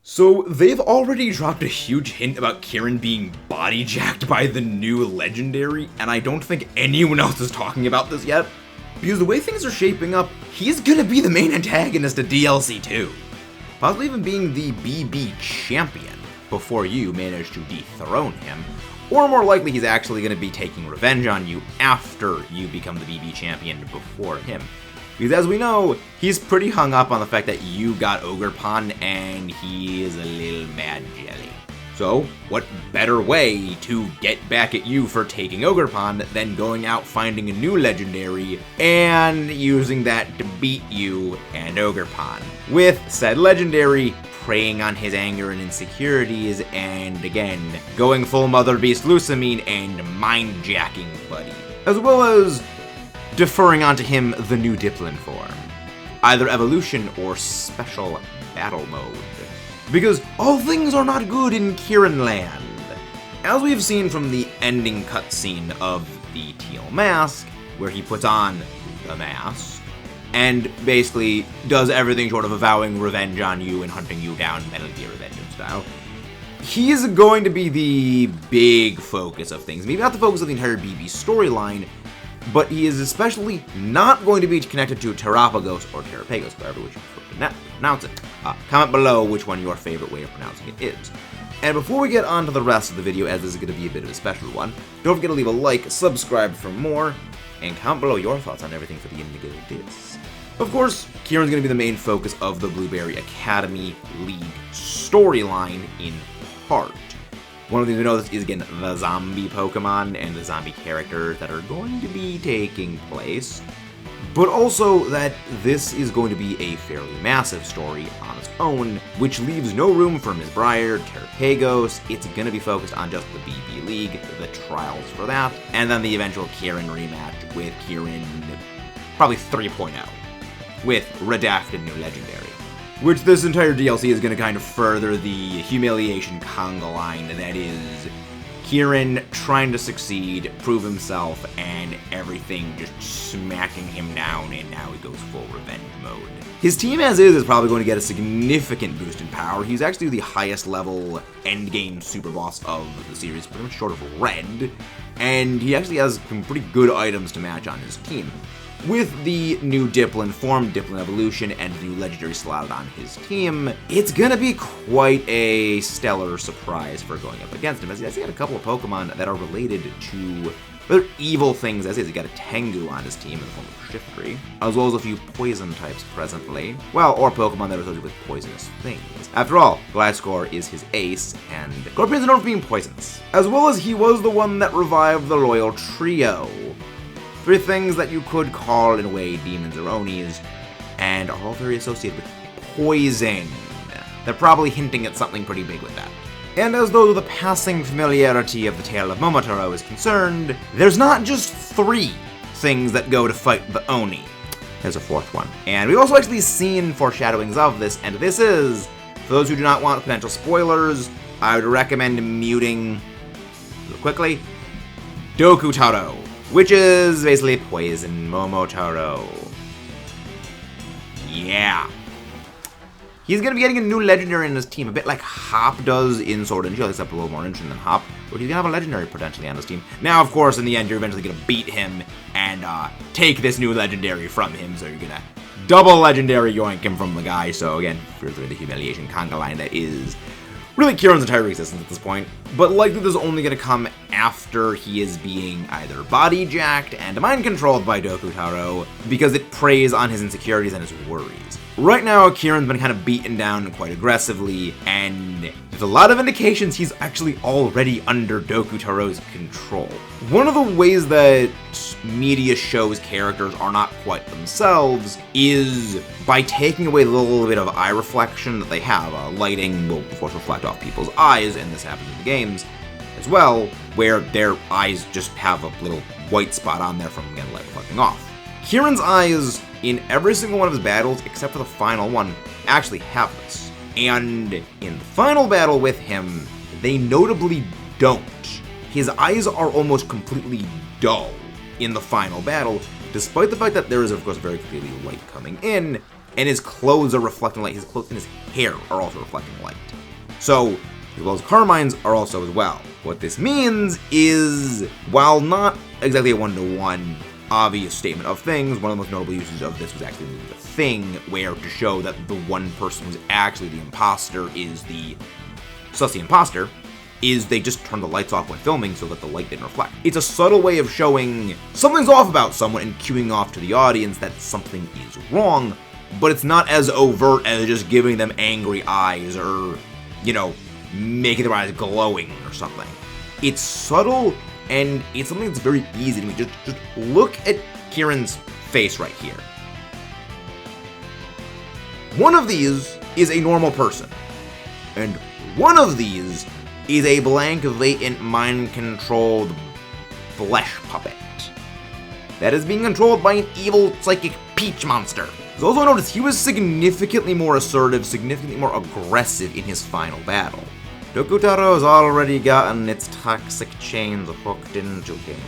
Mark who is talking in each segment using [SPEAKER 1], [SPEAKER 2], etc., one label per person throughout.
[SPEAKER 1] So they've already dropped a huge hint about Kieran being body jacked by the new legendary, and I don't think anyone else is talking about this yet. Because the way things are shaping up, he's gonna be the main antagonist of DLC 2. Possibly even being the BB champion before you manage to dethrone him. Or more likely, he's actually gonna be taking revenge on you after you become the BB champion before him. Because as we know, he's pretty hung up on the fact that you got Ogerpon and he is a little mad jelly. So, what better way to get back at you for taking Ogerpon than going out finding a new legendary and using that to beat you and Ogerpon? With said legendary preying on his anger and insecurities and, again, going full Mother Beast Lucamine and mind-jacking Buddy. As well as deferring onto him the new Diplin form, either evolution or special battle mode. Because all things are not good in Kieran land. As we've seen from the ending cutscene of the Teal Mask, where he puts on the mask, and basically does everything short of avowing revenge on you and hunting you down Metal Gear Revengeance style, he's going to be the big focus of things. Maybe not the focus of the entire BB storyline, but he is especially not going to be connected to Terapagos or Terapagos, however which you prefer to pronounce it. Comment below which one your favorite way of pronouncing it is. And before we get on to the rest of the video, as this is going to be a bit of a special one, don't forget to leave a like, subscribe for more, and comment below your thoughts on everything for the Indigo Disc. Of course, Kieran's going to be the main focus of the Blueberry Academy League storyline in part. One of the things we know is, again, the zombie Pokemon and the zombie characters that are going to be taking place, but also that this is going to be a fairly massive story on its own, which leaves no room for Ms. Briar, Terapagos. It's going to be focused on just the BB League, the trials for that, and then the eventual Kieran rematch with Kieran probably 3.0, with redacted new legendary. Which this entire DLC is going to kind of further the humiliation conga line that is Kieran trying to succeed, prove himself, and everything just smacking him down, and now he goes full revenge mode. His team as is probably going to get a significant boost in power. He's actually the highest level endgame super boss of the series, pretty much short of Red, and he actually has some pretty good items to match on his team. With the new Diplin form, Diplin evolution, and the new legendary slotted on his team, it's gonna be quite a stellar surprise for going up against him, as he has got a couple of Pokemon that are related to other evil things as is. He got a Tengu on his team in the form of Shiftry, as well as a few poison types presently. Well, or Pokemon that are associated with poisonous things. After all, Gliscor is his ace, and Scorpions are known for being poisonous. As well as he was the one that revived the Loyal Trio. 3 things that you could call, in a way, demons or Onis, and are all very associated with poison. They're probably hinting at something pretty big with that. And as though the passing familiarity of the tale of Momotaro is concerned, there's not just 3 things that go to fight the Oni. There's a 4th one. And we've also actually seen foreshadowings of this, and this is, for those who do not want potential spoilers, I would recommend muting, real quickly, Dokutaro, which is basically Poison Momotaro. Yeah. He's going to be getting a new legendary in his team, a bit like Hop does in Sword and Shield, except a little more interesting than Hop, but he's going to have a legendary potentially on his team. Now, of course, in the end, you're eventually going to beat him and take this new legendary from him, so you're going to double legendary yoink him from the guy. So again, further the humiliation conga line that is really Kieran's entire existence at this point, but likely this is only going to come after he is being either body jacked and mind controlled by Dokutaro, because it preys on his insecurities and his worries. Right now, Kieran's been kind of beaten down quite aggressively, and there's a lot of indications he's actually already under Dokutaro's control. One of the ways that media shows characters are not quite themselves is by taking away the little bit of eye reflection that they have. Lighting will, of course, reflect off people's eyes, and this happens in the games as well, where their eyes just have a little white spot on there from getting light reflecting off. Kieran's eyes, in every single one of his battles, except for the final one, actually have this. And in the final battle with him, they notably don't. His eyes are almost completely dull in the final battle, despite the fact that there is, of course, very clearly light coming in. and his clothes are reflecting light. His clothes and his hair are also reflecting light. So, as well as Carmine's are also as well. What this means is, while not exactly a one-to-one obvious statement of things, one of the most notable uses of this was actually the Thing, where to show that the one person who's actually the imposter is the imposter, is they just turn the lights off when filming so that the light didn't reflect. It's a subtle way of showing something's off about someone and cueing off to the audience that something is wrong, but it's not as overt as just giving them angry eyes or, you know, making their eyes glowing or something. It's subtle, and it's something that's very easy to me. Just look at Kieran's face right here. One of these is a normal person, and one of these is a blank, latent, mind-controlled flesh puppet that is being controlled by an evil, psychic peach monster. You'll also notice he was significantly more assertive, significantly more aggressive in his final battle. Dokutaro has already gotten its toxic chains hooked into him.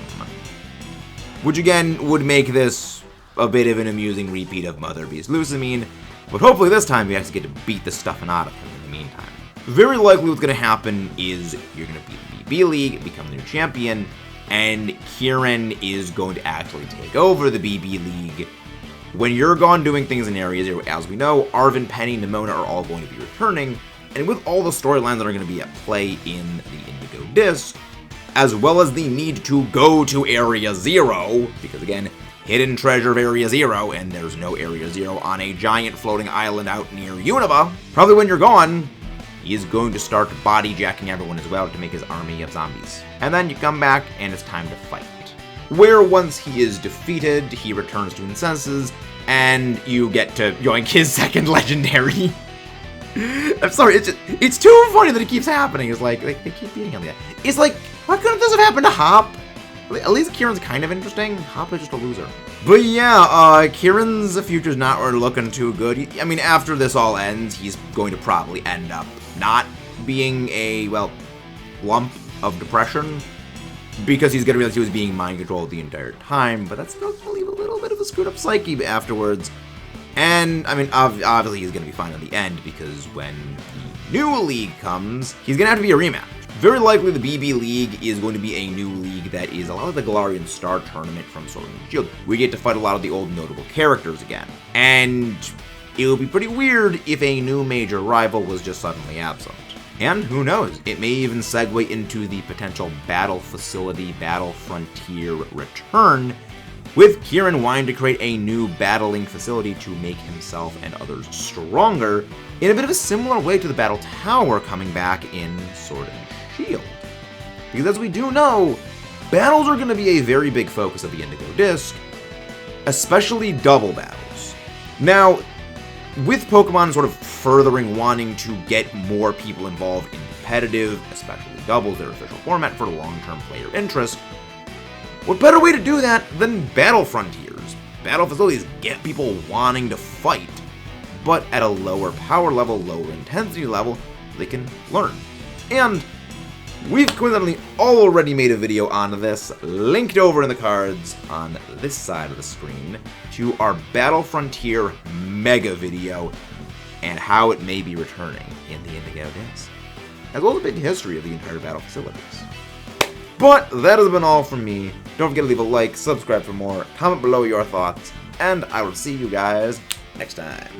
[SPEAKER 1] Which again would make this a bit of an amusing repeat of Mother Beast Lucamine, but hopefully this time we actually get to beat the stuffing out of him in the meantime. Very likely what's going to happen is you're going to beat the BB League, become the new champion, and Kieran is going to actually take over the BB League. When you're gone doing things in areas, as we know, Arvin, Penny, Nimona are all going to be returning, and with all the storylines that are going to be at play in the Indigo Disc, as well as the need to go to Area 0, because again, hidden treasure of Area 0, and there's no Area 0 on a giant floating island out near Unova. Probably when you're gone, he is going to start body-jacking everyone as well to make his army of zombies. And then you come back, and it's time to fight. Where once he is defeated, he returns to his senses, and you get to yoink his second legendary. I'm sorry, it's too funny that it keeps happening. It's like, they keep beating him. It's like, why couldn't this have happened to Hop? At least Kieran's kind of interesting. Hop is just a loser. But yeah, Kieran's future's not really looking too good. I mean, after this all ends, he's going to probably end up not being a, well, lump of depression, because he's going to realize he was being mind-controlled the entire time, but that's still going to leave a little bit of a screwed-up psyche afterwards. And, I mean, obviously he's going to be fine in the end, because when the new league comes, he's going to have to be a rematch. Very likely the BB League is going to be a new league that is a lot like the Galarian Star Tournament from Sword and Shield. We get to fight a lot of the old notable characters again. And it would be pretty weird if a new major rival was just suddenly absent. And who knows, it may even segue into the potential Battle Facility, Battle Frontier return, with Kieran wanting to create a new battling facility to make himself and others stronger, in a bit of a similar way to the Battle Tower coming back in Sword and Shield. Because as we do know, battles are going to be a very big focus of the Indigo Disc, especially double battles. Now, with Pokemon sort of furthering wanting to get more people involved in competitive, especially doubles, their official format for long-term player interest, what better way to do that than Battle Frontiers? Battle Facilities get people wanting to fight, but at a lower power level, lower intensity level, they can learn. And we've coincidentally already made a video on this, linked over in the cards on this side of the screen, to our Battle Frontier mega video, and how it may be returning in the Indigo Disc, as well as a big history of the entire battle facilities. But that has been all from me. Don't forget to leave a like, subscribe for more, comment below your thoughts, and I will see you guys next time.